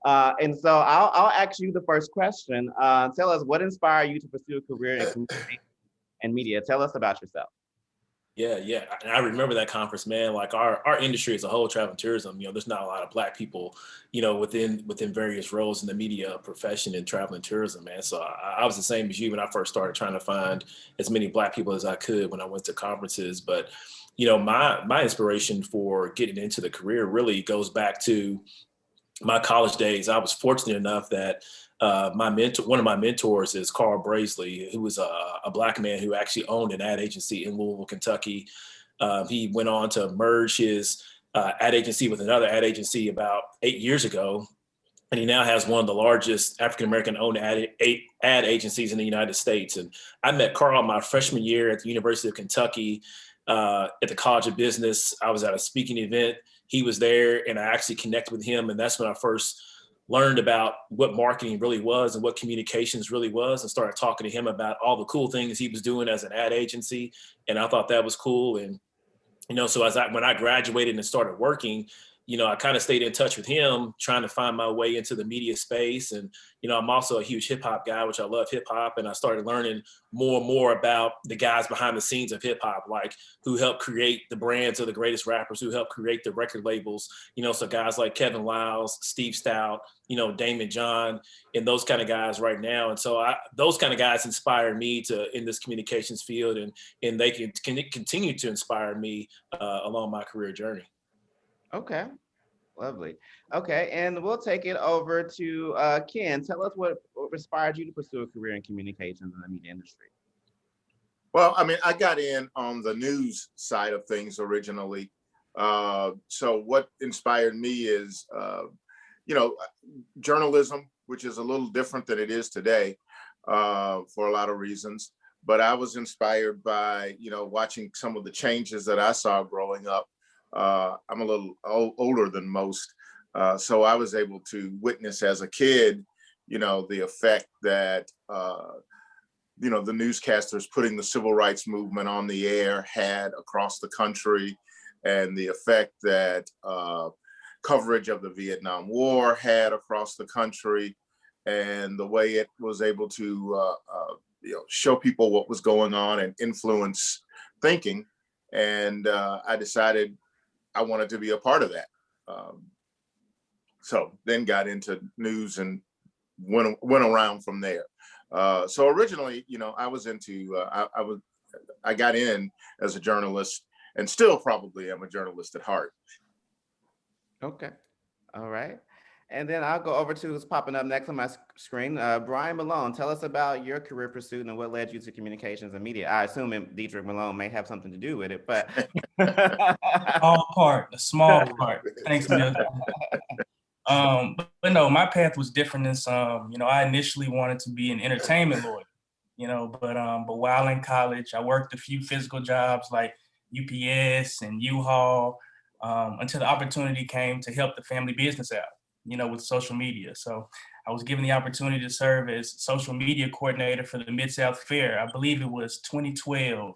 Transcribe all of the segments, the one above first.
And so I'll ask you the first question. Tell us what inspired you to pursue a career in communication and media. Tell us about yourself. Yeah, yeah. And I remember that conference, man. Like our industry as a whole, travel and tourism, there's not a lot of Black people, within various roles in the media profession and travel and tourism, man. So I was the same as you when I first started trying to find as many Black people as I could when I went to conferences. But, my inspiration for getting into the career really goes back to my college days. I was fortunate enough that one of my mentors is Carl Brazeley, who was a Black man who actually owned an ad agency in Louisville, Kentucky. He went on to merge his ad agency with another ad agency about 8 years ago. And he now has one of the largest African-American owned ad agencies in the United States. And I met Carl my freshman year at the University of Kentucky at the College of Business. I was at a speaking event. He was there, and I actually connected with him. And that's when I first learned about what marketing really was and what communications really was, and started talking to him about all the cool things he was doing as an ad agency. And I thought that was cool. And, so when I graduated and started working, I kind of stayed in touch with him, trying to find my way into the media space. And, I'm also a huge hip hop guy, which I love hip hop. And I started learning more and more about the guys behind the scenes of hip hop, like who helped create the brands of the greatest rappers, who helped create the record labels, so guys like Kevin Liles, Steve Stout, Damon John, and those kind of guys right now. And so those kind of guys inspired me in this communications field, and they can continue to inspire me along my career journey. Okay. Lovely. Okay, and we'll take it over to Ken. Tell us what inspired you to pursue a career in communications in the media industry. Well, I mean, I got in on the news side of things originally. So what inspired me is, journalism, which is a little different than it is today for a lot of reasons. But I was inspired by, watching some of the changes that I saw growing up. I'm a little older than most. So I was able to witness as a kid, the effect that, the newscasters putting the civil rights movement on the air had across the country, and the effect that coverage of the Vietnam War had across the country, and the way it was able to, show people what was going on and influence thinking. And I decided I wanted to be a part of that. So then got into news and went around from there. So originally, I was into, I got in as a journalist, and still probably am a journalist at heart. Okay. All right. And then I'll go over to who's popping up next on my screen. Brian Malone, tell us about your career pursuit and what led you to communications and media. I assume Dietrich Malone may have something to do with it, but a small part. Thanks, Milton. But no, my path was different than some. I initially wanted to be an entertainment lawyer, but while in college, I worked a few physical jobs like UPS and U-Haul until the opportunity came to help the family business out, with social media. So I was given the opportunity to serve as social media coordinator for the Mid-South Fair. I believe it was 2012.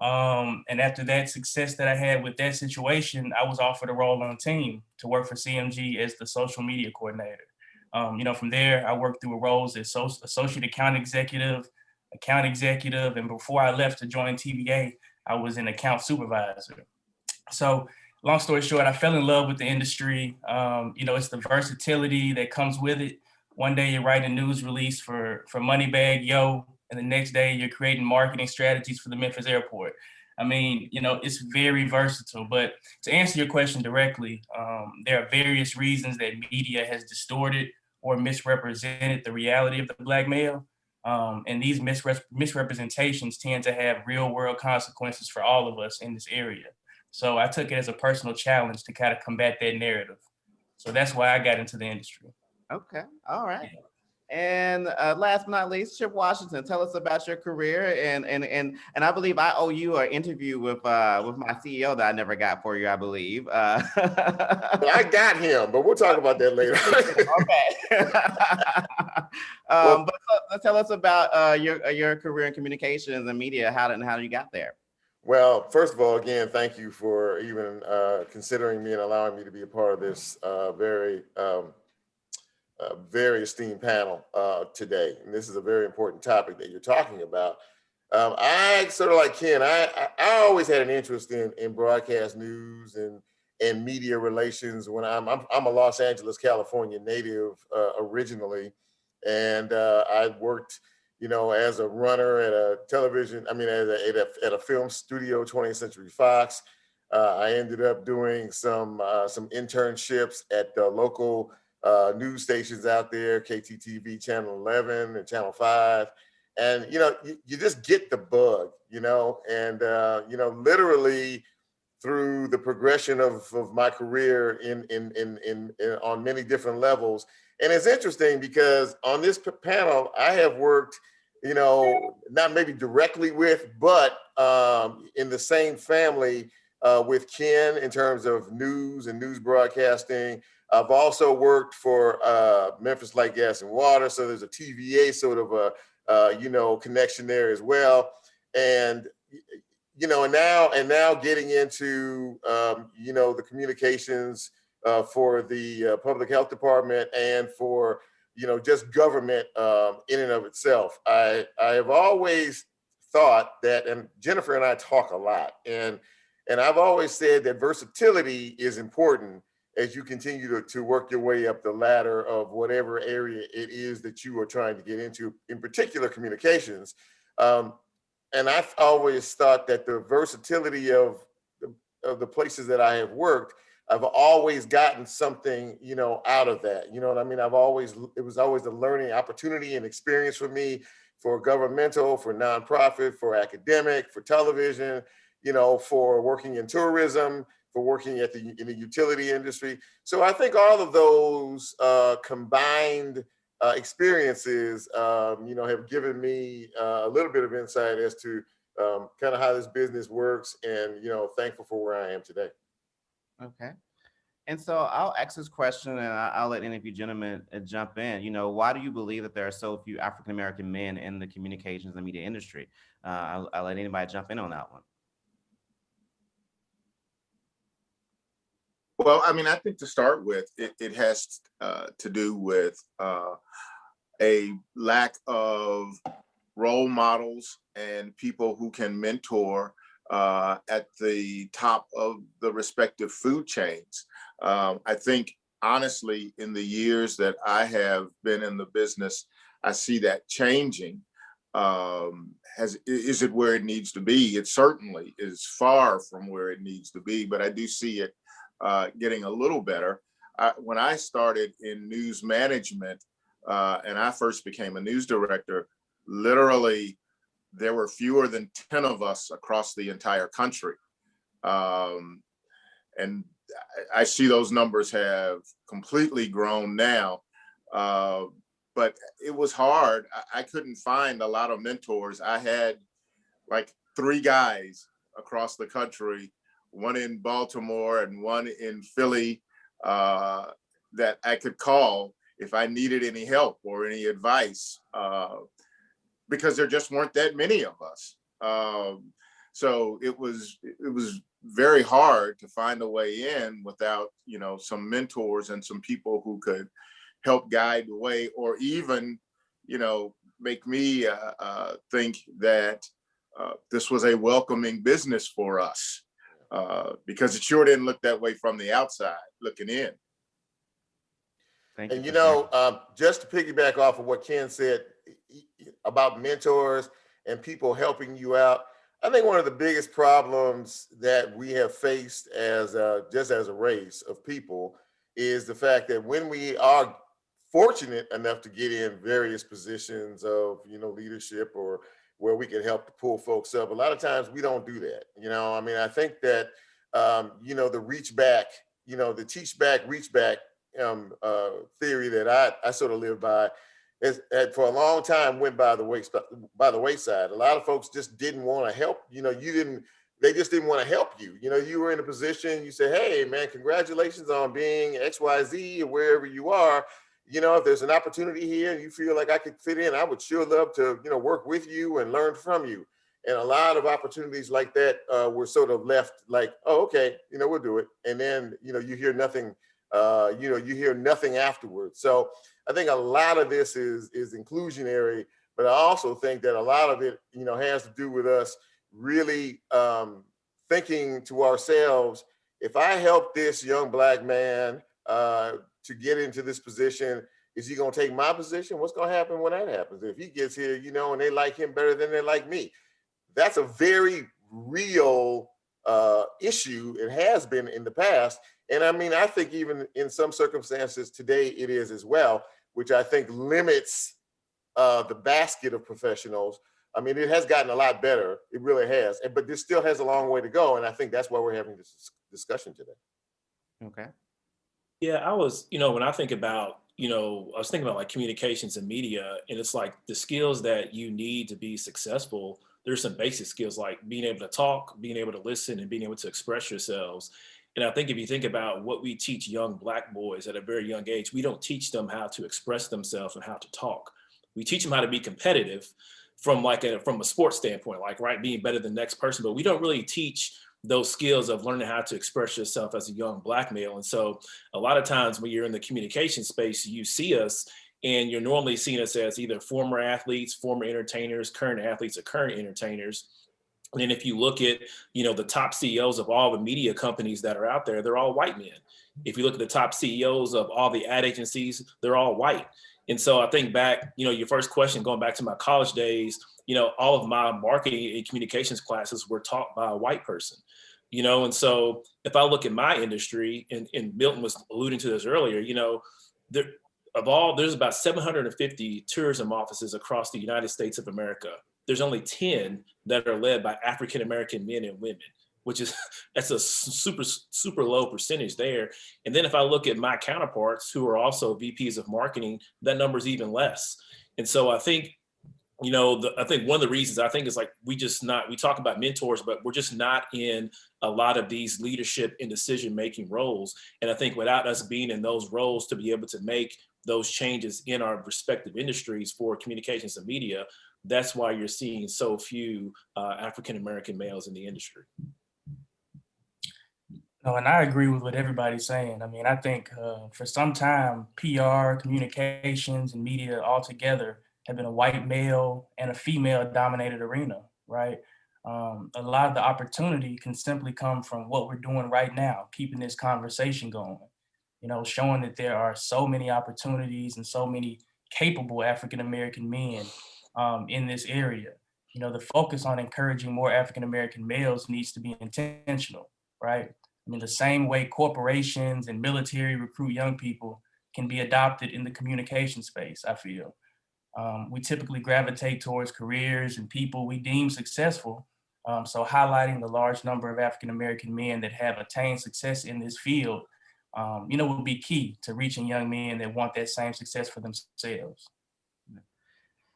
And after that success that I had with that situation, I was offered a role on a team to work for CMG as the social media coordinator. From there, I worked through roles as associate account executive, and before I left to join TVA, I was an account supervisor. So long story short, I fell in love with the industry. It's the versatility that comes with it. One day you're writing a news release for Moneybag Yo, and the next day you're creating marketing strategies for the Memphis airport. I mean, it's very versatile. But to answer your question directly, there are various reasons that media has distorted or misrepresented the reality of the Black male. And these misrepresentations tend to have real world consequences for all of us in this area. So I took it as a personal challenge to kind of combat that narrative. So that's why I got into the industry. Okay. All right. Yeah. And last but not least, Chip Washington, tell us about your career. And I believe I owe you an interview with my CEO that I never got for you, I believe. Well, I got him, but we'll talk about that later. Okay. But tell us about your career in communications and media. How you got there? Well, first of all, again, thank you for even considering me and allowing me to be a part of this very esteemed panel today. And this is a very important topic that you're talking about. I sort of like Ken, I always had an interest in broadcast news and media relations. When I'm a Los Angeles, California native originally, and I worked, as a runner at a television. I mean, at a film studio, 20th Century Fox. I ended up doing some internships at the local news stations out there, KTTV, Channel 11 and Channel 5. And, you just get the bug, and, literally through the progression of my career in on many different levels. And it's interesting because on this panel, I have worked, not maybe directly with, but in the same family with Ken in terms of news and news broadcasting. I've also worked for Memphis Light, Gas, and Water. So there's a TVA sort of a, connection there as well. And, and now getting into, the communications for the public health department and for, just government in and of itself. I have always thought that, and Jennifer and I talk a lot, and I've always said that versatility is important as you continue to work your way up the ladder of whatever area it is that you are trying to get into, in particular communications. And I've always thought that the versatility of the places that I have worked, I've always gotten something, out of that. You know what I mean? It was always a learning opportunity and experience for me, for governmental, for nonprofit, for academic, for television, for working in tourism, for working in the utility industry. So I think all of those combined experiences, have given me a little bit of insight as to kind of how this business works, and thankful for where I am today. Okay. And so I'll ask this question, and I'll let any of you gentlemen jump in. Why do you believe that there are so few African-American men in the communications and media industry? I'll let anybody jump in on that one. Well, I mean, I think to start with, it has to do with a lack of role models and people who can mentor at the top of the respective food chains. I think, honestly, in the years that I have been in the business, I see that changing. Is it where it needs to be? It certainly is far from where it needs to be, but I do see it getting a little better. When I started in news management and I first became a news director, literally there were fewer than 10 of us across the entire country. And I see those numbers have completely grown now. But it was hard. I couldn't find a lot of mentors. I had like 3 guys across the country, one in Baltimore and one in Philly, that I could call if I needed any help or any advice, because there just weren't that many of us. So it was very hard to find a way in without, some mentors and some people who could help guide the way, or even, make me think that this was a welcoming business for us, because it sure didn't look that way from the outside looking in. Thank you. And just to piggyback off of what Ken said about mentors and people helping you out, I think one of the biggest problems that we have faced just as a race of people is the fact that when we are fortunate enough to get in various positions of leadership, or where we can help to pull folks up, a lot of times we don't do that. I think that the reach back, the teach back, reach back theory that I sort of live by is, for a long time, went by the wayside. A lot of folks just didn't want to help. They just didn't want to help you. You were in a position, you say, hey man, congratulations on being XYZ or wherever you are. If there's an opportunity here and you feel like I could fit in, I would sure love to, work with you and learn from you. And a lot of opportunities like that were sort of left like, oh, okay, we'll do it. And then, you hear nothing, you hear nothing afterwards. So I think a lot of this is inclusionary, but I also think that a lot of it, has to do with us really thinking to ourselves, if I help this young Black man to get into this position, is he going to take my position? What's going to happen when that happens? If he gets here, and they like him better than they like me, that's a very real issue. It has been in the past. And I mean, I think even in some circumstances today it is as well, which I think limits the basket of professionals. I mean, it has gotten a lot better. It really has. But this still has a long way to go. And I think that's why we're having this discussion today. Okay. Yeah, I was, when I think about, I was thinking about like communications and media, and it's like the skills that you need to be successful. There's some basic skills like being able to talk, being able to listen, and being able to express yourselves. And I think if you think about what we teach young Black boys at a very young age, we don't teach them how to express themselves and how to talk. We teach them how to be competitive from a sports standpoint, like, right, being better than the next person, but we don't really teach those skills of learning how to express yourself as a young Black male. And so a lot of times when you're in the communication space, you see us and you're normally seeing us as either former athletes, former entertainers, current athletes, or current entertainers. And then if you look at, the top CEOs of all the media companies that are out there, they're all white men. If you look at the top CEOs of all the ad agencies, they're all white. And so I think back, your first question, going back to my college days, all of my marketing and communications classes were taught by a white person, and so if I look at my industry, and Milton was alluding to this earlier, there's about 750 tourism offices across the United States of America. There's only 10 that are led by African-American men and women, that's a super, super low percentage there. And then if I look at my counterparts who are also VPs of marketing, that number is even less. And so I think, I think one of the reasons I think is like, we talk about mentors, but we're just not in a lot of these leadership and decision-making roles. And I think without us being in those roles to be able to make those changes in our respective industries for communications and media, that's why you're seeing so few African-American males in the industry. No, and I agree with what everybody's saying. I mean, I think for some time, PR, communications, and media altogether have been a white male and a female dominated arena, right? A lot of the opportunity can simply come from what we're doing right now, keeping this conversation going, showing that there are so many opportunities and so many capable African-American men in this area. The focus on encouraging more African-American males needs to be intentional, right? I mean, the same way corporations and military recruit young people can be adopted in the communication space, I feel. We typically gravitate towards careers and people we deem successful. So highlighting the large number of African-American men that have attained success in this field, will be key to reaching young men that want that same success for themselves.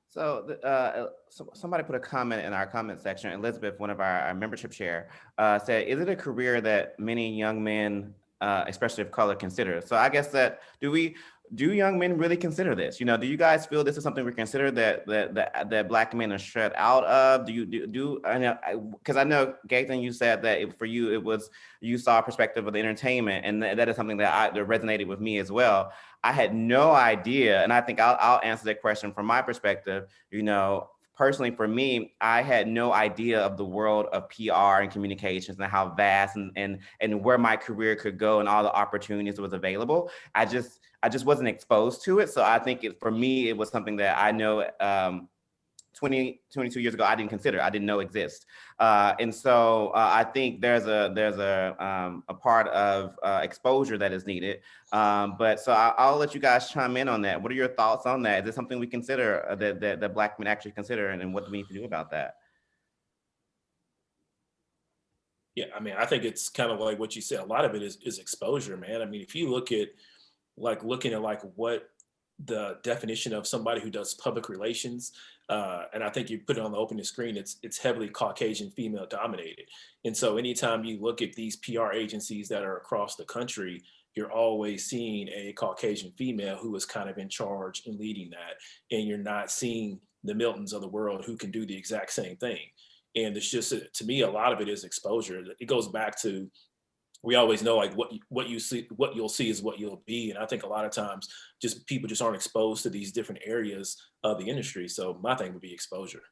So somebody put a comment in our comment section. Elizabeth, one of our membership chair, said, is it a career that many young men, especially of color, consider? So I guess that, do young men really consider this? Do you guys feel this is something we consider that Black men are shut out of? Because I know, Gathan, you said that for you, you saw a perspective of the entertainment, and that is something that resonated with me as well. I had no idea, and I think I'll answer that question from my perspective. Personally, for me, I had no idea of the world of PR and communications and how vast and where my career could go and all the opportunities that was available. I just wasn't exposed to it. So I think for me, it was something that I know 22 years ago, I didn't know exist. And so I think there's a part of exposure that is needed. But so I'll let you guys chime in on that. What are your thoughts on that? Is it something we consider that Black men actually consider, and what do we need to do about that? Yeah, I mean, I think it's kind of like what you said. A lot of it is exposure, man. I mean, if you look at looking at what the definition of somebody who does public relations, and I think you put it on the opening screen, it's heavily Caucasian female dominated. And so anytime you look at these PR agencies that are across the country, you're always seeing a Caucasian female who is kind of in charge and leading that. And you're not seeing the Miltons of the world who can do the exact same thing. And it's just, to me, a lot of it is exposure. It goes back to, we always know like what you see, what you'll see is what you'll be. And I think a lot of times just people just aren't exposed to these different areas of the industry. So my thing would be exposure.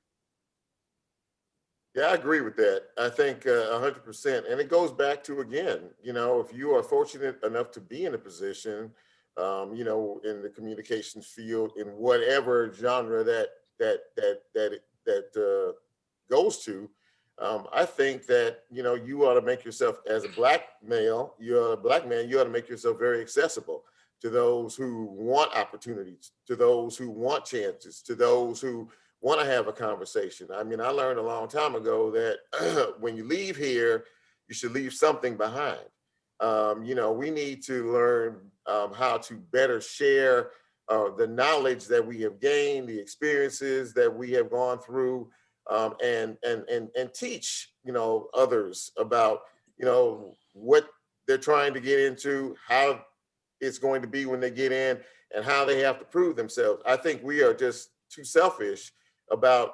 Yeah, I agree with that. I think 100%. And it goes back to, again, you know, if you are fortunate enough to be in a position, you know, in the communications field, in whatever genre that goes to, I think that, you know, you ought to make yourself, as a black male, you're a black man, you ought to make yourself very accessible to those who want opportunities, to those who want chances, to those who want to have a conversation. I mean, I learned a long time ago that when you leave here, you should leave something behind. You know, we need to learn how to better share the knowledge that we have gained, the experiences that we have gone through, and teach, you know, others about, you know, what they're trying to get into, how it's going to be when they get in, and how they have to prove themselves. I think we are just too selfish about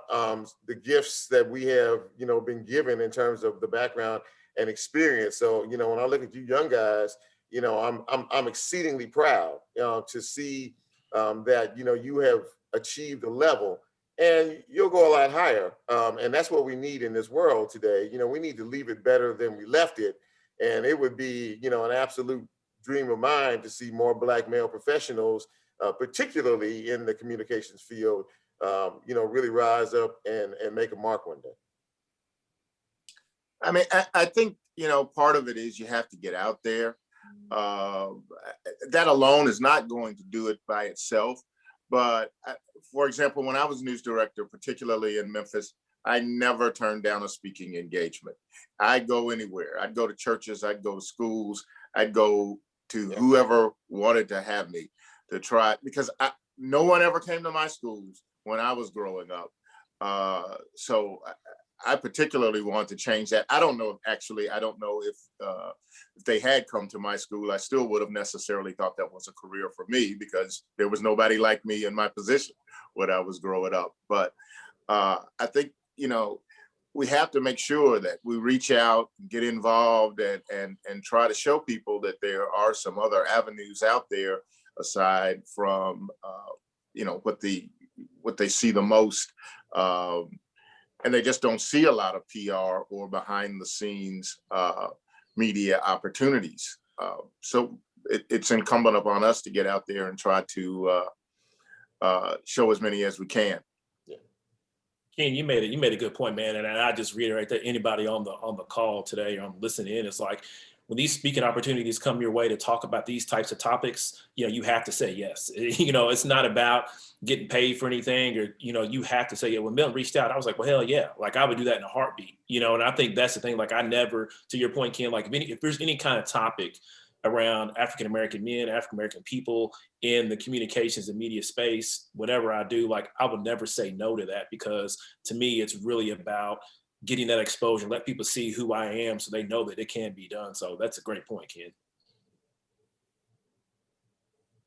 the gifts that we have, you know, been given in terms of the background and experience. So, you know, when I look at you young guys, you know, I'm exceedingly proud to see that, you know, you have achieved a level, and you'll go a lot higher. And that's what we need in this world today. You know, we need to leave it better than we left it. And it would be, you know, an absolute dream of mine to see more Black male professionals, particularly in the communications field, you know, really rise up and make a mark one day. I mean, I think, you know, part of it is you have to get out there. That alone is not going to do it by itself. But for example, when I was news director, particularly in Memphis, I never turned down a speaking engagement. I'd go anywhere. I'd go to churches, I'd go to schools, I'd go to whoever wanted to have me to try, because no one ever came to my schools when I was growing up. So I particularly want to change that. I don't know, actually, I don't know if they had come to my school, I still would have necessarily thought that was a career for me, because there was nobody like me in my position when I was growing up. But I think, you know, we have to make sure that we reach out, get involved, and try to show people that there are some other avenues out there aside from, you know, what they see the most. And they just don't see a lot of PR or behind the scenes media opportunities. So it's incumbent upon us to get out there and try to show as many as we can. Ken, you made a good point, man, and I just reiterate that anybody on the call today or listening in, it's like, when these speaking opportunities come your way to talk about these types of topics, you know, you have to say yes. You know, it's not about getting paid for anything, or, you know, you have to say, yeah. When Milton reached out, I was like, well, hell yeah, like I would do that in a heartbeat, you know. And I think that's the thing. Like, I never, to your point, Ken, like if there's any kind of topic around African-American men, African-American people in the communications and media space, whatever I do, like I would never say no to that, because to me, it's really about getting that exposure, let people see who I am so they know that it can be done. So that's a great point, Ken.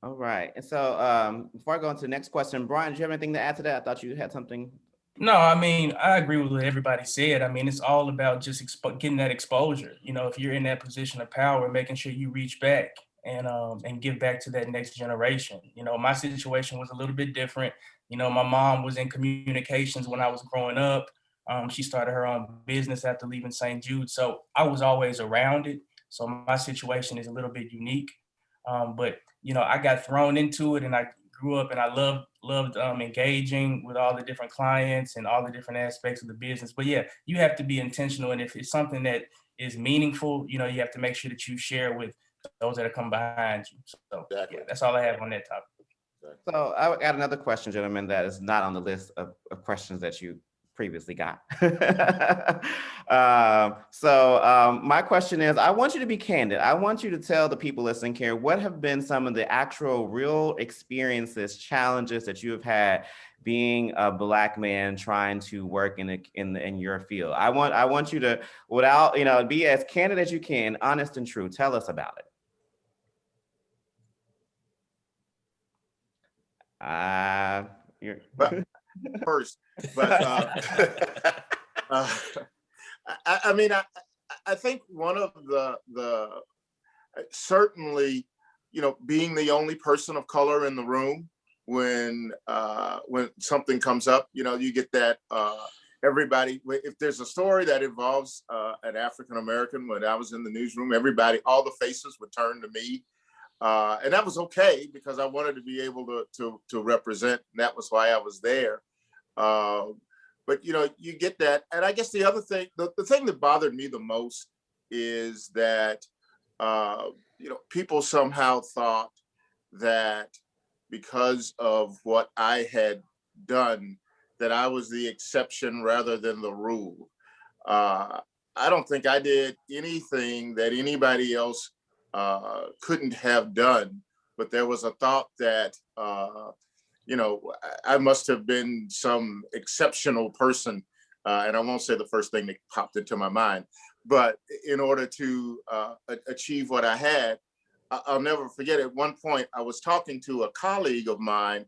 All right. And so before I go into the next question, Brian, do you have anything to add to that? I thought you had something. No, I mean, I agree with what everybody said. I mean, it's all about just getting that exposure. You know, if you're in that position of power, making sure you reach back and give back to that next generation. You know, my situation was a little bit different. You know, my mom was in communications when I was growing up. She started her own business after leaving St. Jude. So I was always around it. So my situation is a little bit unique. But, you know, I got thrown into it, and I grew up, and I loved engaging with all the different clients and all the different aspects of the business. But yeah, you have to be intentional. And if it's something that is meaningful, you know, you have to make sure that you share with those that are coming behind you. So yeah, that's all I have on that topic. So I got another question, gentlemen, that is not on the list of questions that you previously got. My question is, I want you to be candid. I want you to tell the people listening here, what have been some of the actual real experiences, challenges that you have had being a Black man trying to work in your field. I want you to, without, you know, be as candid as you can, honest and true. Tell us about it. First, but Uh, I mean, I think one of the certainly, you know, being the only person of color in the room when something comes up, you know, you get that everybody. If there's a story that involves an African American, when I was in the newsroom, everybody, all the faces would turn to me. And that was okay because I wanted to be able to represent. And that was why I was there. But you know, you get that. And I guess the other thing, the thing that bothered me the most is that you know, people somehow thought that because of what I had done, that I was the exception rather than the rule. I don't think I did anything that anybody else couldn't have done, but there was a thought that, you know, I must have been some exceptional person. And I won't say the first thing that popped into my mind, but in order to achieve what I had, I'll never forget at one point, I was talking to a colleague of mine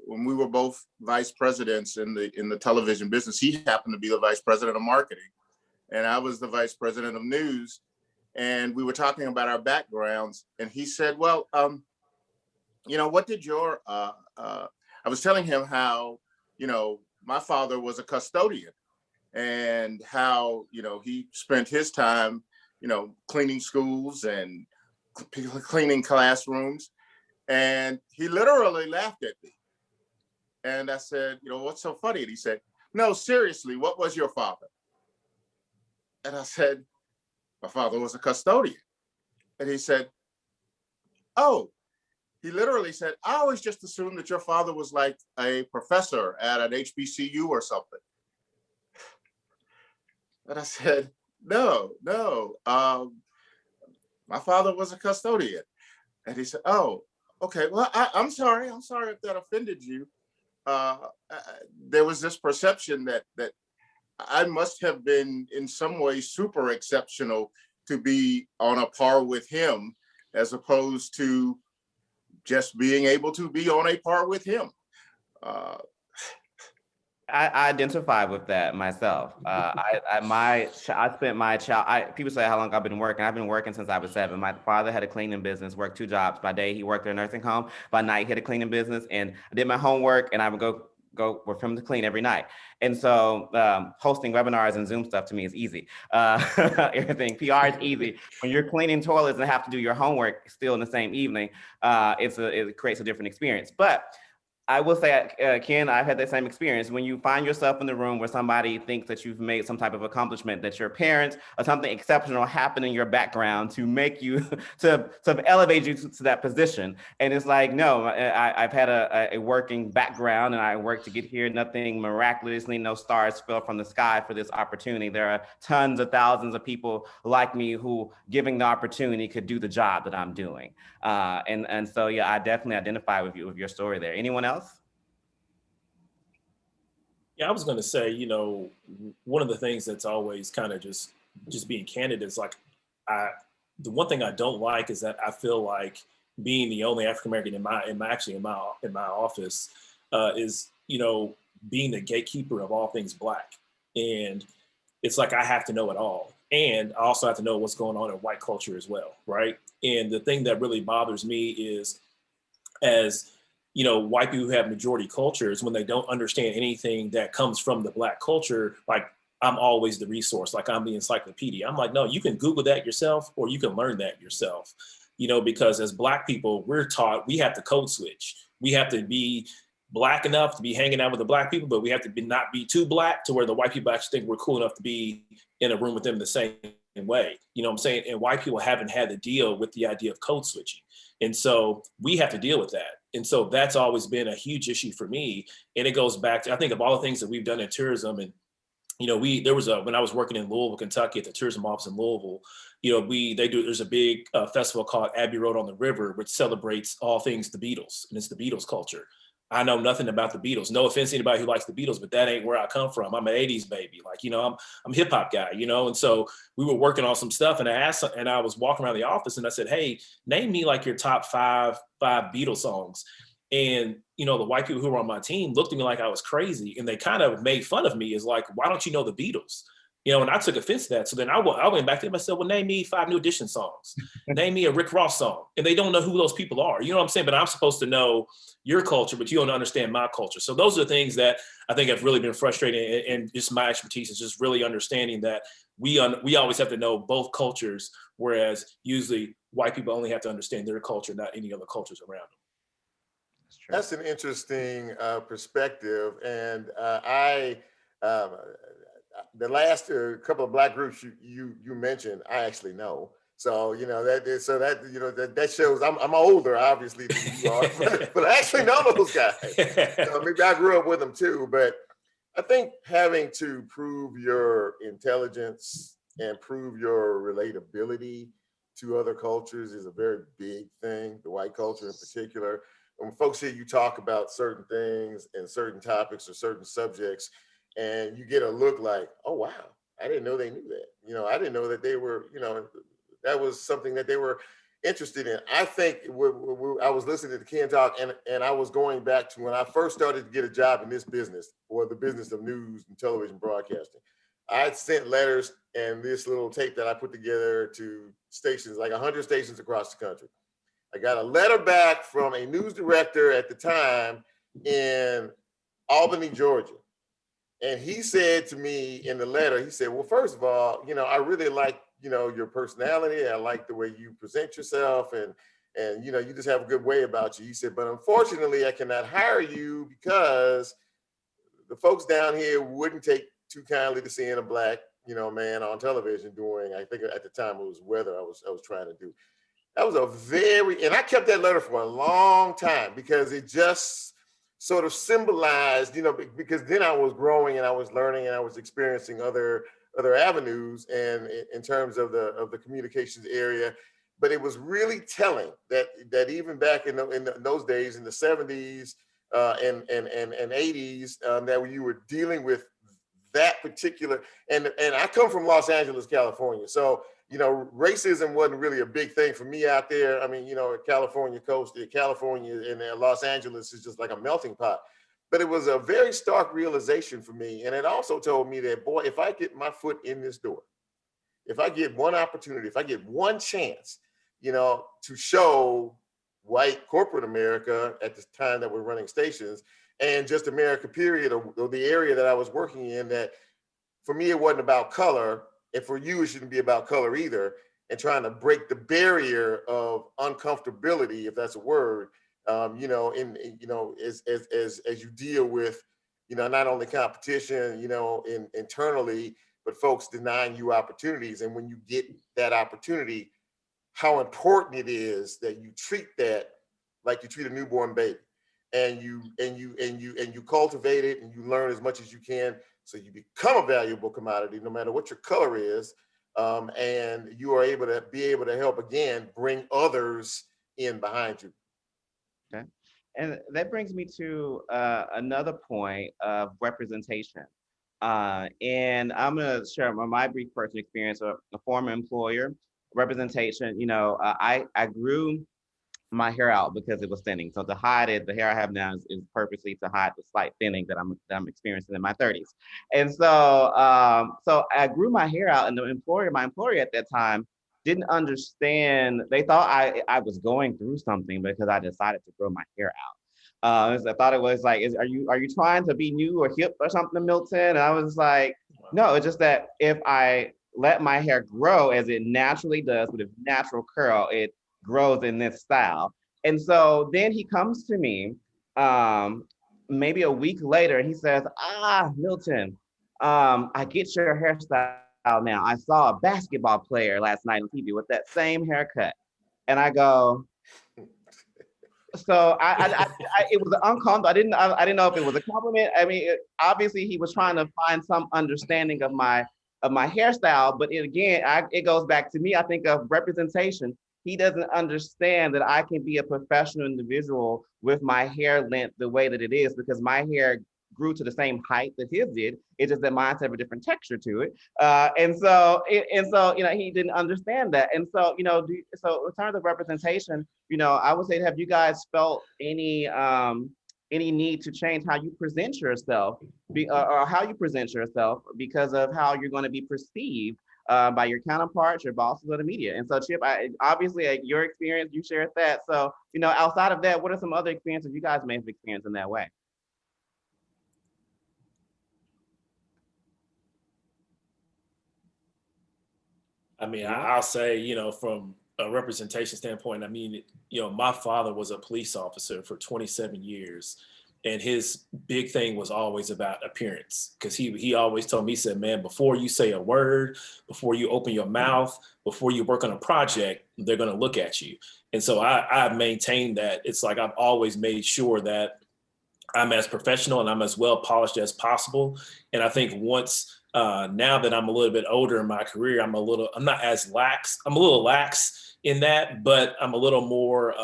when we were both vice presidents in the television business. He happened to be the vice president of marketing, and I was the vice president of news. And we were talking about our backgrounds, and he said, well, you know, what did your, I was telling him how, you know, my father was a custodian and how, you know, he spent his time, you know, cleaning schools and cleaning classrooms. And he literally laughed at me. And I said, you know, what's so funny? And he said, no, seriously, what was your father? And I said, my father was a custodian. And he said, oh, he literally said, I always just assumed that your father was like a professor at an HBCU or something. And I said, no, my father was a custodian. And he said, oh, okay, well, I'm sorry if that offended you. There was this perception that I must have been in some way super exceptional to be on a par with him, as opposed to just being able to be on a par with him. I identify with that myself. I spent my child. People say how long I've been working. I've been working since I was 7. My father had a cleaning business, worked 2 jobs. By day, he worked at a nursing home. By night, he had a cleaning business, and I did my homework, and I would go work for him to clean every night. And so hosting webinars and Zoom stuff to me is easy. Everything PR is easy. When you're cleaning toilets and have to do your homework still in the same evening, it creates a different experience. But I will say, Ken, I've had that same experience. When you find yourself in the room where somebody thinks that you've made some type of accomplishment, that your parents or something exceptional happened in your background to make you, to elevate you to that position. And it's like, no, I've had a working background and I worked to get here. Nothing miraculously, no stars fell from the sky for this opportunity. There are tons of thousands of people like me who, given the opportunity, could do the job that I'm doing. And so, yeah, I definitely identify with you, with your story there. Anyone else? Yeah, I was going to say, you know, one of the things that's always kind of just being candid is like, the one thing I don't like is that I feel like being the only African American in my office is, you know, being the gatekeeper of all things Black, and it's like I have to know it all, and I also have to know what's going on in white culture as well, right? And the thing that really bothers me is, as you know, white people who have majority cultures, when they don't understand anything that comes from the Black culture, like I'm always the resource, like I'm the encyclopedia. I'm like, no, you can Google that yourself, or you can learn that yourself, you know, because as Black people, we're taught we have to code switch. We have to be Black enough to be hanging out with the Black people, but we have to not be too Black to where the white people actually think we're cool enough to be in a room with them the same way. You know what I'm saying? And white people haven't had to deal with the idea of code switching. And so we have to deal with that. And so that's always been a huge issue for me. And it goes back to, I think of all the things that we've done in tourism. And, you know, when I was working in Louisville, Kentucky at the tourism office in Louisville, you know, there's a big festival called Abbey Road on the River, which celebrates all things the Beatles. And it's the Beatles culture. I know nothing about the Beatles. No offense to anybody who likes the Beatles, but that ain't where I come from. I'm an 80s baby. Like, you know, I'm a hip hop guy, you know? And so we were working on some stuff, and I was walking around the office and I said, hey, name me like your top five Beatles songs. And, you know, the white people who were on my team looked at me like I was crazy, and they kind of made fun of me. Is like, why don't you know the Beatles? You know, and I took offense to that. So then I went back to them. I said, well, name me 5 New Edition songs. Name me a Rick Ross song. And they don't know who those people are. You know what I'm saying? But I'm supposed to know your culture, but you don't understand my culture. So those are the things that I think have really been frustrating. And just my expertise is just really understanding that we always have to know both cultures, whereas usually white people only have to understand their culture, not any other cultures around them. That's an interesting perspective. And the last couple of Black groups you mentioned, I actually know. So that shows I'm older, obviously, than you are, but I actually know those guys. Maybe I grew up with them too. But I think having to prove your intelligence and prove your relatability to other cultures is a very big thing. The white culture in particular. When folks hear you talk about certain things and certain topics or certain subjects, and you get a look like, oh, wow, I didn't know they knew that. You know, I didn't know that they were, you know, that was something that they were interested in. I think I was listening to Ken talk, and I was going back to when I first started to get a job in this business, or the business of news and television broadcasting. I had sent letters and this little tape that I put together to stations, like 100 stations across the country. I got a letter back from a news director at the time in Albany, Georgia. And he said to me in the letter, he said, well, first of all, you know, I really like, you know, your personality. I like the way you present yourself, and you know, you just have a good way about you. He said, but unfortunately, I cannot hire you because the folks down here wouldn't take too kindly to seeing a Black, you know, man on television doing, I think at the time it was weather I was trying to do. That was and I kept that letter for a long time because it just sort of symbolized, you know, because then I was growing and I was learning and I was experiencing other avenues, and in terms of the communications area. But it was really telling that even back in those days, in the 70s and 80s, that you were dealing with that particular, and I come from Los Angeles, California. So, you know, racism wasn't really a big thing for me out there. I mean, you know, California coast, California and Los Angeles is just like a melting pot. But it was a very stark realization for me. And it also told me that, boy, if I get my foot in this door, if I get one opportunity, if I get one chance, you know, to show white corporate America at the time that we're running stations, and just America period, or the area that I was working in, that for me, it wasn't about color. And for you, it shouldn't be about color either. And trying to break the barrier of uncomfortability, if that's a word, you know, as you deal with, you know, not only competition, you know, internally, but folks denying you opportunities. And when you get that opportunity, how important it is that you treat that like you treat a newborn baby, and you cultivate it, and you learn as much as you can, so you become a valuable commodity, no matter what your color is, and you are able to help again bring others in behind you. Okay, and that brings me to another point of representation. And I'm gonna share my brief personal experience of a former employer. Representation, you know, I grew my hair out because it was thinning. So to hide it, the hair I have now is purposely to hide the slight thinning that I'm experiencing in my 30s. And so so I grew my hair out, and my employer at that time didn't understand. They thought I was going through something because I decided to grow my hair out. I thought it was like, are you trying to be new or hip or something, Milton? And I was like, no, it's just that if I let my hair grow as it naturally does with a natural curl, it grows in this style. And so then he comes to me maybe a week later, and he says, Milton, I get your hairstyle now. I saw a basketball player last night on TV with that same haircut. And I go, so it was uncomfortable. I didn't know if it was a compliment. I mean, obviously he was trying to find some understanding of my hairstyle, but it goes back to me. I think of representation. He doesn't understand that I can be a professional individual with my hair length the way that it is, because my hair grew to the same height that his did. It's just that mine have a different texture to it. And so, he didn't understand that. And so, so in terms of representation, I would say, have you guys felt any need to change how you present yourself, or how you present yourself because of how you're going to be perceived by your counterparts, your bosses, or the media? And so, Chip, obviously, your experience, you shared that. So, outside of that, what are some other experiences you guys may have experienced in that way? I mean, I'll say, from a representation standpoint, I mean, my father was a police officer for 27 years. And his big thing was always about appearance, because he always told me, he said, man, before you say a word, before you open your mouth, before you work on a project, they're going to look at you. And so I've maintained that. It's like I've always made sure that I'm as professional and I'm as well polished as possible. And I think once, now that I'm a little bit older in my career, I'm not as lax. I'm a little lax in that, but I'm a little more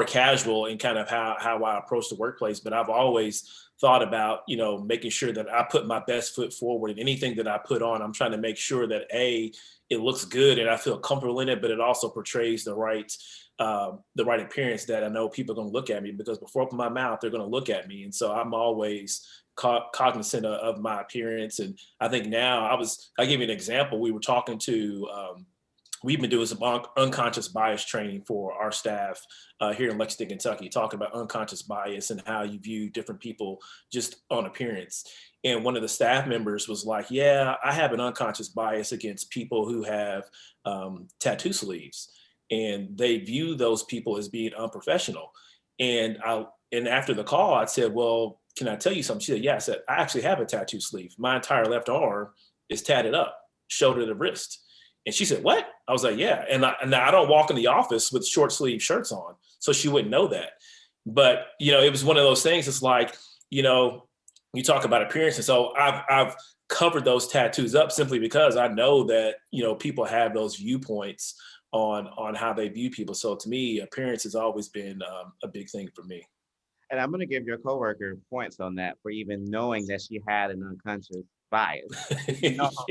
casual in kind of how I approach the workplace. But I've always thought about, making sure that I put my best foot forward, and anything that I put on, I'm trying to make sure that it looks good and I feel comfortable in it, but it also portrays the right appearance that I know people are going to look at me, because before I open my mouth, they're going to look at me. And so I'm always cognizant of my appearance. And I think now I give you an example. We were talking to, we've been doing some unconscious bias training for our staff here in Lexington, Kentucky, talking about unconscious bias and how you view different people just on appearance. And one of the staff members was like, yeah, I have an unconscious bias against people who have tattoo sleeves. And they view those people as being unprofessional. And after the call, I said, well, can I tell you something? She said, yeah. I said, I actually have a tattoo sleeve. My entire left arm is tatted up, shoulder to wrist. And she said, what? I was like, yeah. And I don't walk in the office with short sleeve shirts on, so she wouldn't know that. But, it was one of those things. It's like, you talk about appearance. And so I've covered those tattoos up simply because I know that, people have those viewpoints on how they view people. So to me, appearance has always been a big thing for me. And I'm going to give your coworker points on that for even knowing that she had an unconscious bias.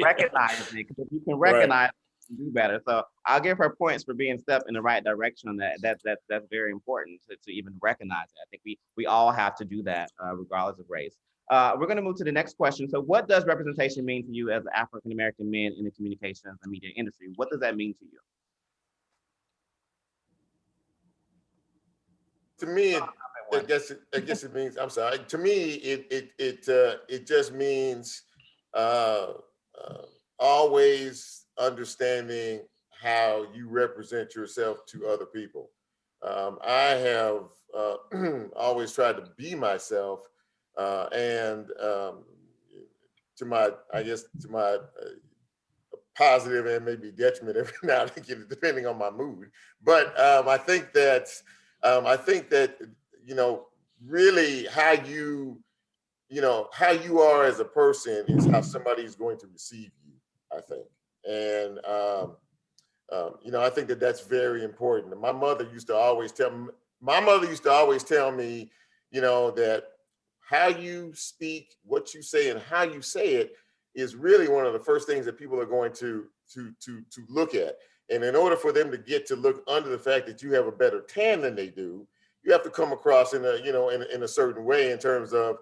Recognizing it, because if you can recognize, right, do better. So I'll give her points for being step in the right direction on that. That's very important to even recognize it. I think we all have to do that regardless of race. We're going to move to the next question. So what does representation mean to you as African-American men in the communications and media industry? What does that mean to you? To me, I guess it means, I'm sorry. To me, it just means always understanding how you represent yourself to other people. I have always tried to be myself, and to my positive and maybe detriment every now and again, depending on my mood. But I think that really how you are as a person is how somebody is going to receive you, I think. And I think that that's very important. My mother used to always tell me, that how you speak, what you say, and how you say it is really one of the first things that people are going to look at. And in order for them to get to look under the fact that you have a better tan than they do, you have to come across in a certain way in terms of,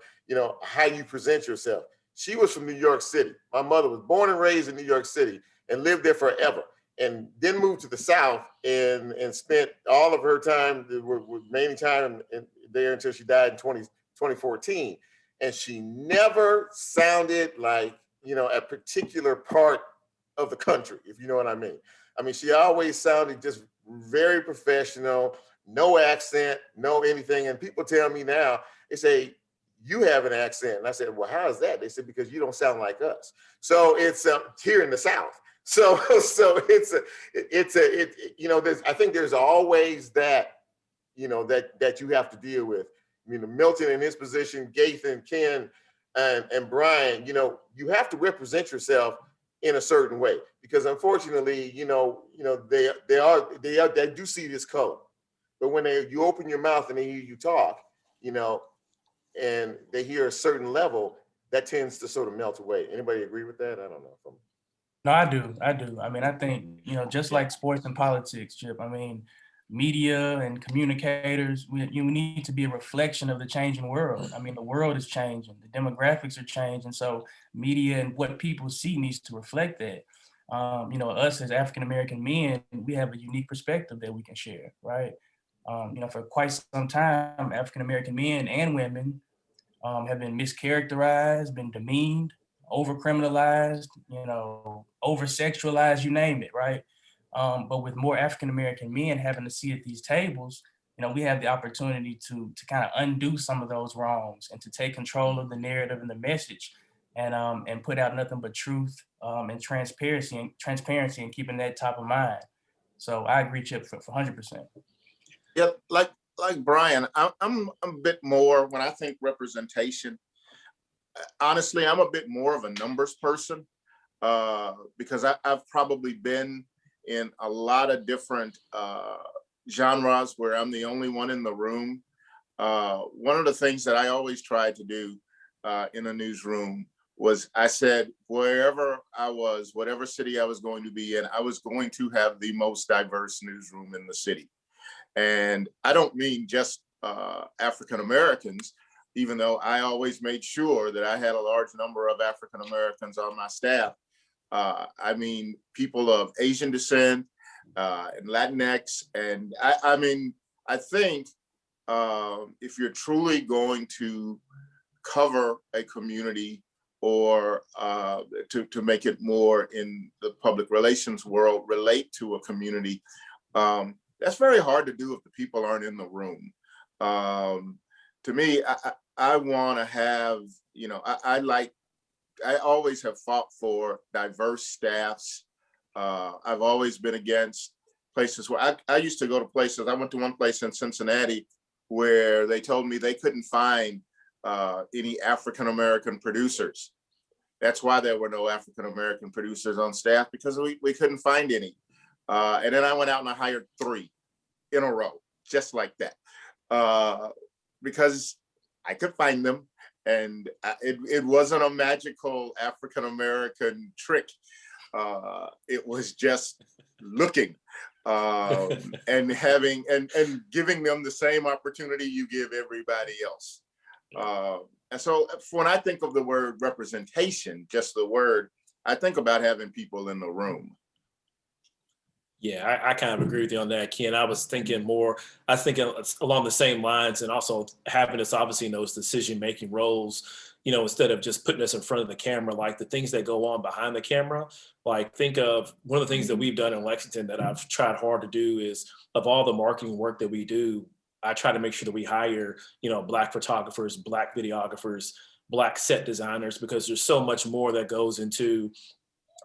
how you present yourself. She was from New York City. My mother was born and raised in New York City and lived there forever, and then moved to the South and spent all of her time, remaining time there until she died in 2014. And she never sounded like, a particular part of the country, if you know what I mean. I mean, she always sounded just very professional, no accent, no anything. And people tell me now, they say, you have an accent. And I said, well, how is that? They said, because you don't sound like us. So it's here in the South. So I think there's always that, that you have to deal with. I mean, Milton in his position, Gathan, Ken, and Brian, you have to represent yourself in a certain way, because unfortunately, they do see this color, but when you open your mouth and they hear you talk, and they hear a certain level, that tends to sort of melt away. Anybody agree with that? I don't know. No, I do. I do. I mean, I think, just like sports and politics, Chip, I mean, media and communicators, you need to be a reflection of the changing world. I mean, the world is changing, the demographics are changing. So media and what people see needs to reflect that. Us as African-American men, we have a unique perspective that we can share, right? For quite some time, African-American men and women have been mischaracterized, been demeaned, over criminalized, over sexualized, you name it, right? But with more African American men having a seat at these tables, we have the opportunity to kind of undo some of those wrongs and to take control of the narrative and the message, and put out nothing but truth and transparency and keeping that top of mind. So I agree, Chip, for 100%. Yeah, like Brian, I'm a bit more, when I think representation, honestly, I'm a bit more of a numbers person, because I've probably been in a lot of different genres where I'm the only one in the room. One of the things that I always tried to do in a newsroom was, I said, wherever I was, whatever city I was going to be in, I was going to have the most diverse newsroom in the city. And I don't mean just African Americans, even though I always made sure that I had a large number of African Americans on my staff. I mean, people of Asian descent and Latinx. And I think if you're truly going to cover a community, or to make it more in the public relations world, relate to a community, that's very hard to do if the people aren't in the room. To me, I want to have, I always have fought for diverse staffs. I've always been against places where I used to go to places. I went to one place in Cincinnati where they told me they couldn't find any African-American producers. That's why there were no African-American producers on staff, because we couldn't find any. And then I went out and I hired 3 in a row, just like that, because I could find them. And it wasn't a magical African-American trick. It was just looking and having and giving them the same opportunity you give everybody else. And so when I think of the word representation, just the word, I think about having people in the room. Yeah, I kind of agree with you on that, Ken. I was thinking along the same lines, and also having us obviously in those decision-making roles, instead of just putting us in front of the camera, like the things that go on behind the camera. Like, think of one of the things that we've done in Lexington that I've tried hard to do is, of all the marketing work that we do, I try to make sure that we hire, Black photographers, Black videographers, Black set designers, because there's so much more that goes into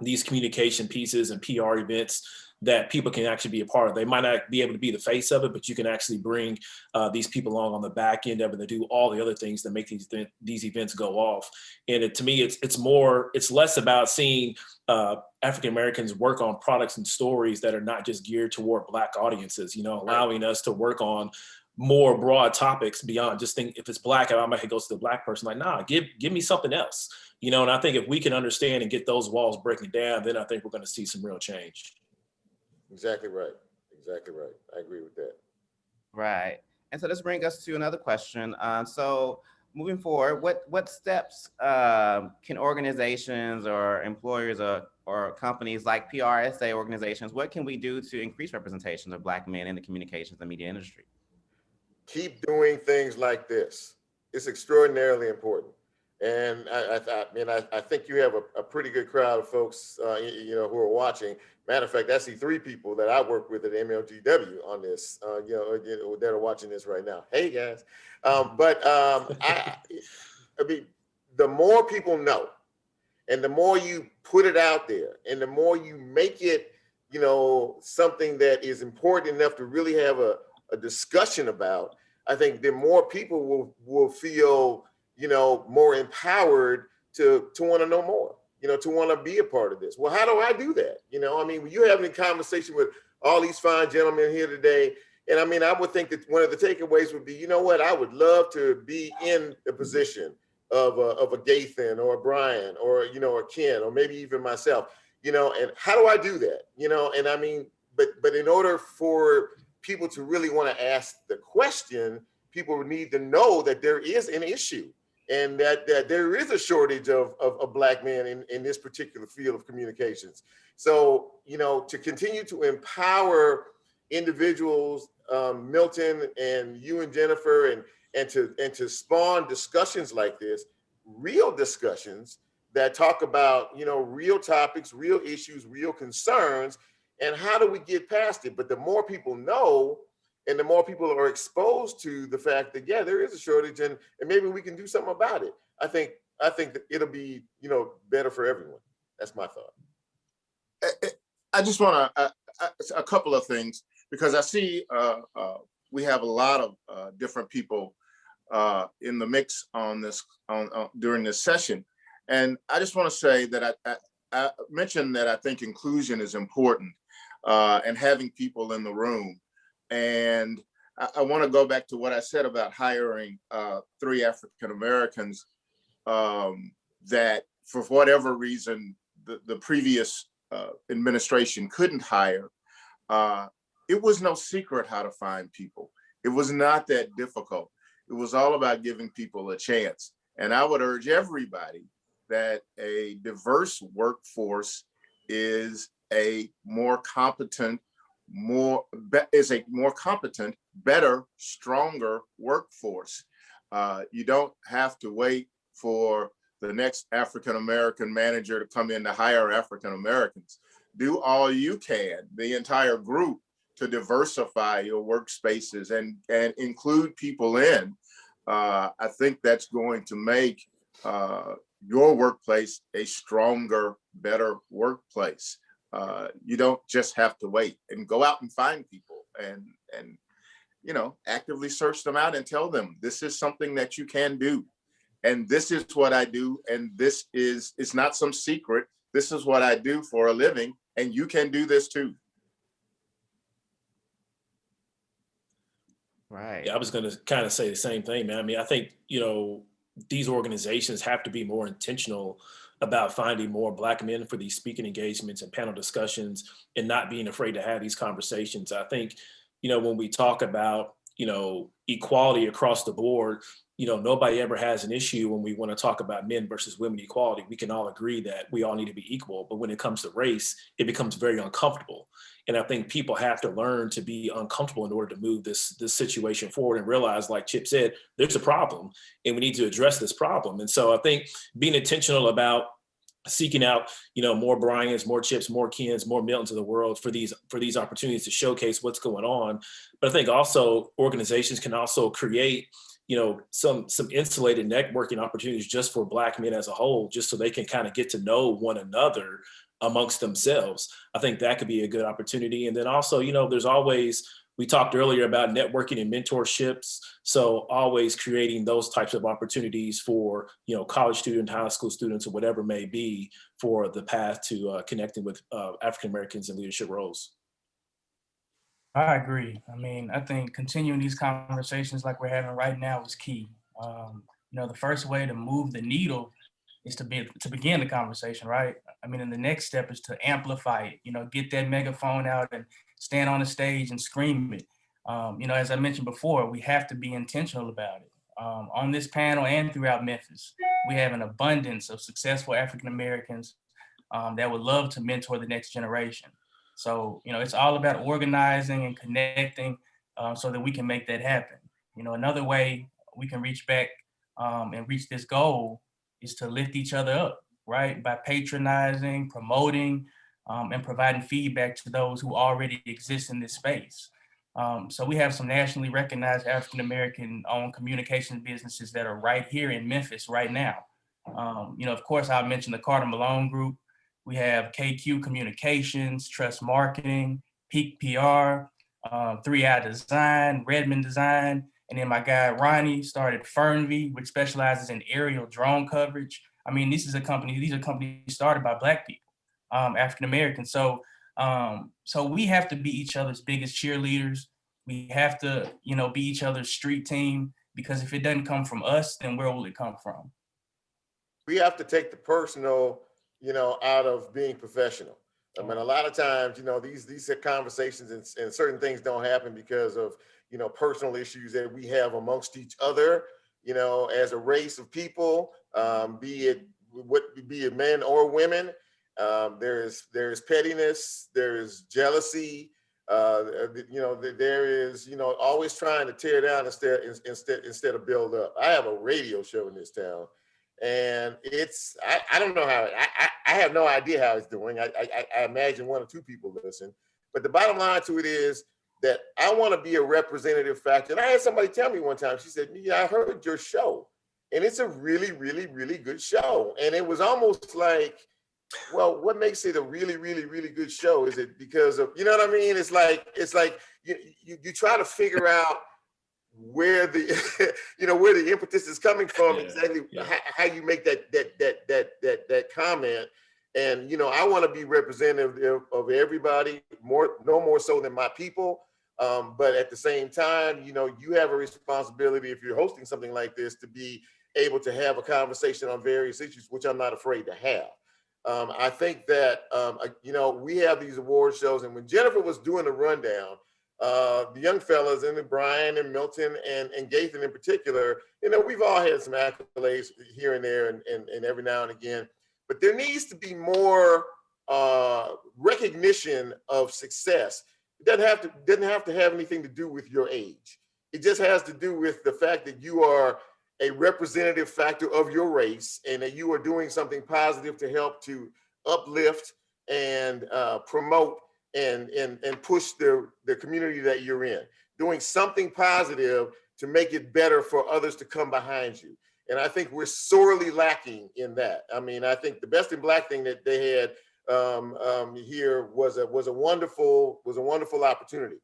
these communication pieces and PR events that people can actually be a part of. They might not be able to be the face of it, but you can actually bring these people along on the back end of it to do all the other things that make these events go off. And to me, it's less about seeing African Americans work on products and stories that are not just geared toward Black audiences, allowing us to work on more broad topics beyond just think, if it's Black, I might go to the Black person, like, nah, give me something else, and I think if we can understand and get those walls breaking down, then I think we're going to see some real change. Exactly right. Exactly right. I agree with that. Right. And so this brings us to another question. So moving forward, what steps can organizations or employers or companies like PRSA organizations, what can we do to increase representation of Black men in the communications and media industry? Keep doing things like this. It's extraordinarily important. And I think you have a pretty good crowd of folks, who are watching. Matter of fact, I see 3 people that I work with at MLGW on this, that are watching this right now. Hey guys. I mean, the more people know, and the more you put it out there, and the more you make it, something that is important enough to really have a discussion about, I think the more people will feel, more empowered to want to know more, to want to be a part of this. Well, how do I do that? When you're having a conversation with all these fine gentlemen here today, And I mean, I would think that one of the takeaways would be, you know what, I would love to be in the position of a Gathan or a Brian or, you know, a Ken, or maybe even myself, you know, and how do I do that? You know, and I mean, but in order for people to really want to ask the question, people need to know that there is an issue and that there is a shortage of Black men in this particular field of communications. So, you know, to continue to empower individuals, Milton and you and Jennifer, and to spawn discussions like this, real discussions that talk about, you know, real topics, real issues, real concerns, and how do we get past it? But the more people know, and the more people are exposed to the fact that, yeah, there is a shortage, and maybe we can do something about it. I think that it'll be, you know, better for everyone. That's my thought. I just want to a couple of things, because I see we have a lot of different people in the mix on this during this session, and I just want to say that I mentioned that I think inclusion is important, and having people in the room. And I want to go back to what I said about hiring 3 African Americans that, for whatever reason, the previous administration couldn't hire. It was no secret how to find people. It was not that difficult. It was all about giving people a chance. And I would urge everybody that a diverse workforce is a more competent, better, stronger workforce. You don't have to wait for the next African American manager to come in to hire African Americans. Do all you can, the entire group, to diversify your workspaces and include people in. I think that's going to make your workplace a stronger, better workplace. You don't just have to wait, and go out and find people and you know, actively search them out and tell them, this is something that you can do. And this is what I do. And this is, it's not some secret. This is what I do for a living. And you can do this too. Right. Yeah, I was going to kind of say the same thing, man. I mean, I think, you know, these organizations have to be more intentional about finding more Black men for these speaking engagements and panel discussions, and not being afraid to have these conversations. I think, you know, when we talk about, you know, equality across the board, you know, nobody ever has an issue when we want to talk about men versus women equality. We can all agree that we all need to be equal. But when it comes to race, it becomes very uncomfortable. And I think people have to learn to be uncomfortable in order to move this situation forward, and realize, like Chip said, there's a problem and we need to address this problem. And so I think being intentional about seeking out, you know, more Bryans, more Chips, more Kens, more Miltons of the world for these opportunities to showcase what's going on. But I think also organizations can also create, you know, some insulated networking opportunities just for Black men as a whole, just so they can kind of get to know one another amongst themselves. I think that could be a good opportunity. And then also, you know, there's always, we talked earlier about networking and mentorships. So always creating those types of opportunities for, you know, college students, high school students, or whatever may be, for the path to connecting with African Americans in leadership roles. I agree. I mean, I think continuing these conversations like we're having right now is key. You know, the first way to move the needle is to begin the conversation, right? I mean, and the next step is to amplify it. You know, get that megaphone out and stand on the stage and scream it. You know, as I mentioned before, we have to be intentional about it. On this panel and throughout Memphis, we have an abundance of successful African Americans that would love to mentor the next generation. So, you know, it's all about organizing and connecting so that we can make that happen. You know, another way we can reach back and reach this goal is to lift each other up, right? By patronizing, promoting, and providing feedback to those who already exist in this space. So we have some nationally recognized African-American owned communication businesses that are right here in Memphis right now. You know, of course, I'll mention the Carter Malone Group. We have KQ Communications, Trust Marketing, Peak PR, 3i Design, Redmond Design, and then my guy Ronnie started Fernvy, which specializes in aerial drone coverage. I mean, these are companies started by Black people, African Americans. So we have to be each other's biggest cheerleaders. We have to, you know, be each other's street team, because if it doesn't come from us, then where will it come from? We have to take the personal, you know, out of being professional. I mean, a lot of times, you know, these conversations and certain things don't happen because of, you know, personal issues that we have amongst each other, you know, as a race of people, be it men or women. There's pettiness, there's jealousy, you know, there is, you know, always trying to tear down instead of build up. I have a radio show in this town, and I don't know how I have no idea how it's doing. I imagine one or two people listen, but the bottom line to it is that I want to be a representative factor. And I had somebody tell me one time, she said, "Yeah, I heard your show, and it's a really, really, really good show." And it was almost like, well, what makes it a really, really, really good show? Is it because of, you know what I mean? It's like you try to figure out where the you know, where the impetus is coming from, exactly how you make that comment. And, you know, I want to be representative of everybody, no more so than my people. But at the same time, you know, you have a responsibility, if you're hosting something like this, to be able to have a conversation on various issues, which I'm not afraid to have. I think that, you know, we have these award shows, and when Jennifer was doing the rundown, the young fellas, and Brian and Milton and Gathan in particular, you know, we've all had some accolades here and there and every now and again, but there needs to be more recognition of success. It doesn't have to have anything to do with your age. It just has to do with the fact that you are a representative factor of your race, and that you are doing something positive to help to uplift and promote and push the community that you're in, doing something positive to make it better for others to come behind you. And I think we're sorely lacking in that. I mean, I think the Best in Black thing that they had here was a wonderful opportunity.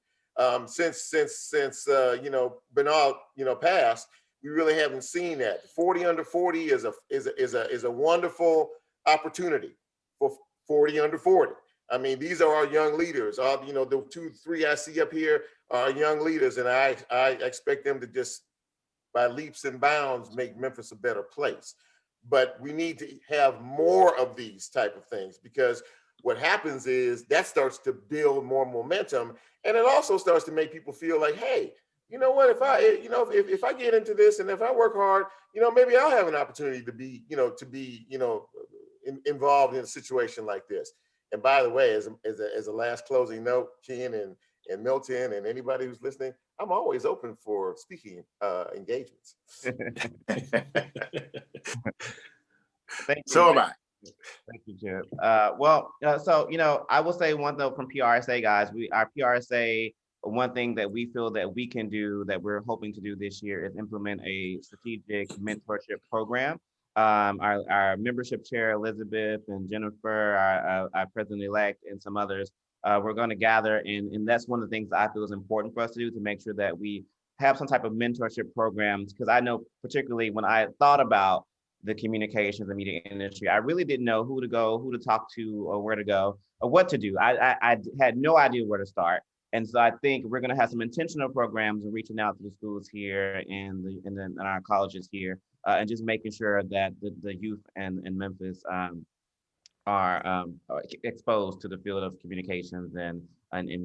Since you know, Bernard, you know, passed, we really haven't seen that. 40 under 40 is a wonderful opportunity for 40 under 40. I mean, these are our young leaders. You know, the 2, 3 I see up here are young leaders, and I expect them to just, by leaps and bounds, make Memphis a better place. But we need to have more of these type of things, because what happens is that starts to build more momentum, and it also starts to make people feel like, hey, you know what, if I get into this, and if I work hard, you know, maybe I'll have an opportunity to be involved in a situation like this. And by the way, as a last closing note, Ken and Milton and anybody who's listening, I'm always open for speaking engagements. So am I. Thank you, Jobe. So, you know, I will say one though from PRSA guys, our PRSA, one thing that we feel that we can do, that we're hoping to do this year, is implement a strategic mentorship program. Our membership chair, Elizabeth and Jennifer, our president-elect, and some others, we're going to gather, and that's one of the things that I feel is important for us to do, to make sure that we have some type of mentorship programs. Because I know, particularly when I thought about the communications and media industry, I really didn't know who to go, who to talk to, or where to go, or what to do. I had no idea where to start. And so I think we're going to have some intentional programs and reaching out to the schools here and our colleges here, and just making sure that the youth in Memphis are exposed to the field of communications and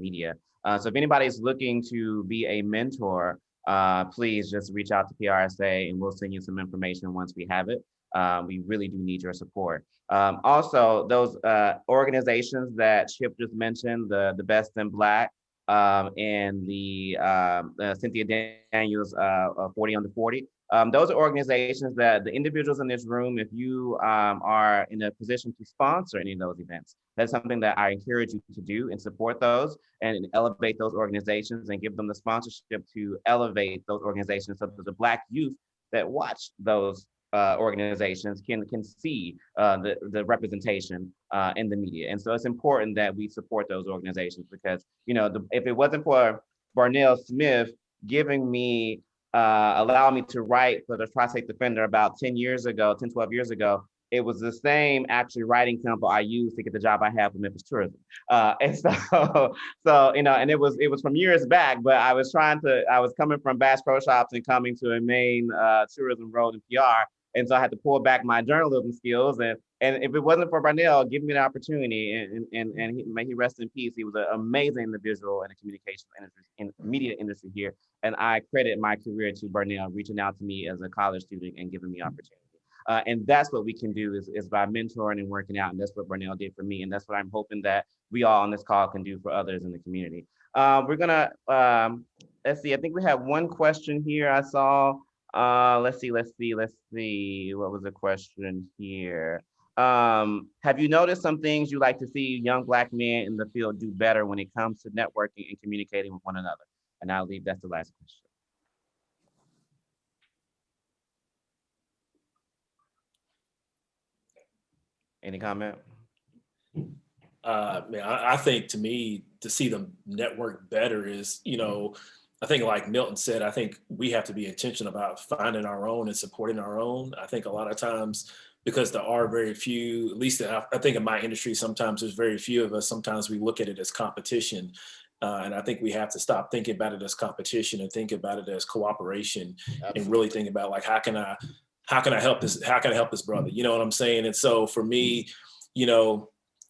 media. So if anybody's looking to be a mentor, please just reach out to PRSA, and we'll send you some information once we have it. We really do need your support. Also, those organizations that Chip just mentioned, the Best in Black, and the Cynthia Daniels 40 under 40. Those are organizations that the individuals in this room, if you are in a position to sponsor any of those events, that's something that I encourage you to do, and support those and elevate those organizations and give them the sponsorship to elevate those organizations, so that the Black youth that watch those organizations can see the representation in the media. And so it's important that we support those organizations, because, you know, if it wasn't for Barnell Smith giving me, allowing me to write for the Tri-State Defender about 12 years ago, it was the same actually writing sample I used to get the job I have with Memphis Tourism. And so, so and it was from years back, but I was coming from Bass Pro Shops and coming to a main tourism role in PR. And so I had to pull back my journalism skills. And if it wasn't for Barnell giving me the opportunity, and may he rest in peace, he was an amazing individual in the communication industry, in media industry here. And I credit my career to Barnell reaching out to me as a college student and giving me opportunity. And that's what we can do is by mentoring and working out. And that's what Barnell did for me. And that's what I'm hoping that we all on this call can do for others in the community. We're gonna, let's see, I think we have one question here I saw. Let's see. What was the question here? Have you noticed some things you like to see young Black men in the field do better when it comes to networking and communicating with one another? And I'll leave that's the last question. Any comment? Man, I think to me, to see them network better is, I think like Milton said, I think we have to be intentional about finding our own and supporting our own. I think a lot of times, because there are very few, at least I think in my industry, sometimes there's very few of us. Sometimes we look at it as competition. And I think we have to stop thinking about it as competition and think about it as cooperation. Absolutely. And really think about like, how can I help this? How can I help this brother? You know what I'm saying? And so for me,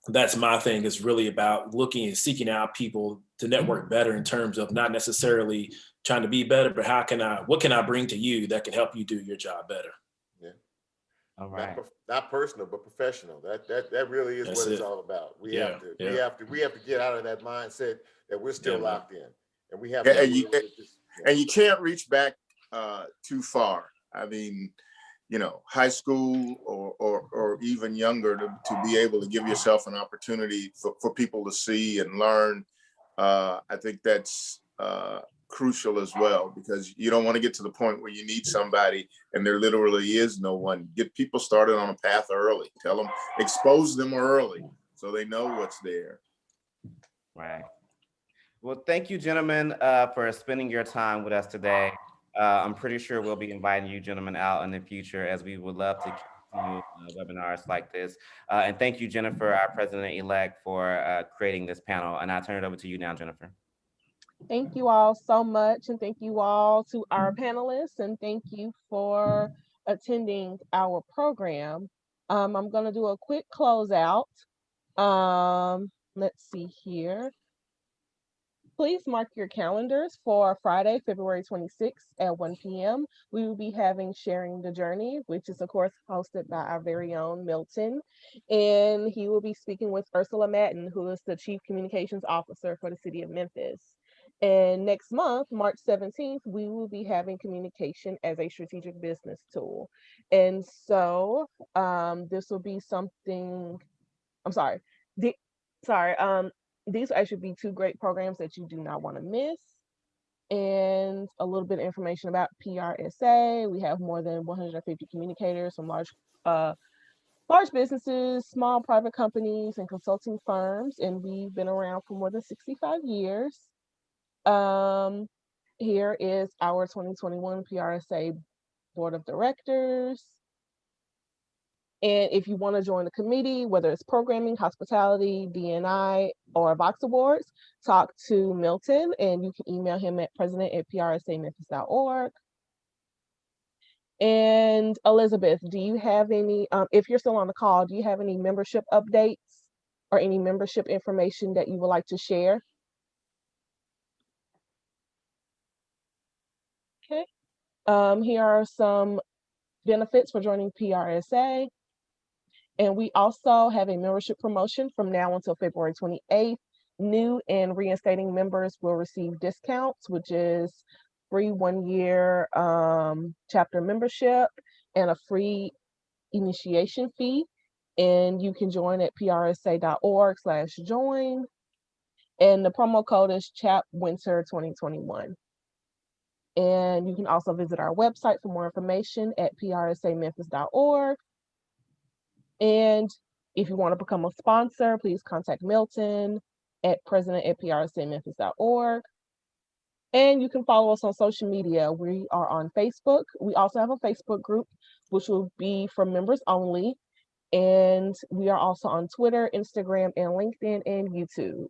that's my thing, is really about looking and seeking out people to network better in terms of not necessarily trying to be better, but what can I bring to you that can help you do your job better? Yeah. All right. Not personal, but professional. That really is what it's all about. We have to get out of that mindset that we're still locked in, and we have to. And you can't reach back too far. I mean, high school or even younger to be able to give yourself an opportunity for people to see and learn. I think that's crucial as well, because you don't want to get to the point where you need somebody and there literally is no one. Get people started on a path early. Tell them, expose them early so they know what's there. Right. Well, thank you, gentlemen, for spending your time with us today. I'm pretty sure we'll be inviting you gentlemen out in the future, as we would love to continue webinars like this. And thank you, Jennifer, our president-elect, for creating this panel. And I'll turn it over to you now, Jennifer. Thank you all so much. And thank you all to our panelists. And thank you for attending our program. I'm going to do a quick closeout. Let's see here. Please mark your calendars for Friday, February 26th at 1 p.m. We will be having Sharing the Journey, which is, of course, hosted by our very own Milton. And he will be speaking with Ursula Madden, who is the Chief Communications Officer for the City of Memphis. And next month, March 17th, we will be having communication as a strategic business tool. And so this will be something, these actually be two great programs that you do not want to miss. And a little bit of information about PRSA. We have more than 150 communicators from large businesses, small private companies, and consulting firms. And we've been around for more than 65 years. Here is our 2021 PRSA Board of Directors. And if you want to join the committee, whether it's programming, hospitality, D&I, or Vox Awards, talk to Milton, and you can email him at president@prsamemphis.org. And Elizabeth, do you have any, if you're still on the call, do you have any membership updates or any membership information that you would like to share? Okay. Here are some benefits for joining PRSA. And we also have a membership promotion from now until February 28th. New and reinstating members will receive discounts, which is free 1-year chapter membership and a free initiation fee. And you can join at prsa.org/join. And the promo code is CHAPWINTER2021. And you can also visit our website for more information at prsamemphis.org. And if you want to become a sponsor, please contact Milton at president@prsamemphis.org. And you can follow us on social media. We are on Facebook. We also have a Facebook group, which will be for members only. And we are also on Twitter, Instagram, and LinkedIn and YouTube.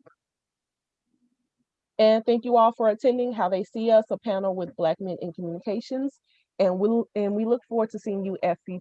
And thank you all for attending How They See Us, a panel with Black men in communications. And we look forward to seeing you at future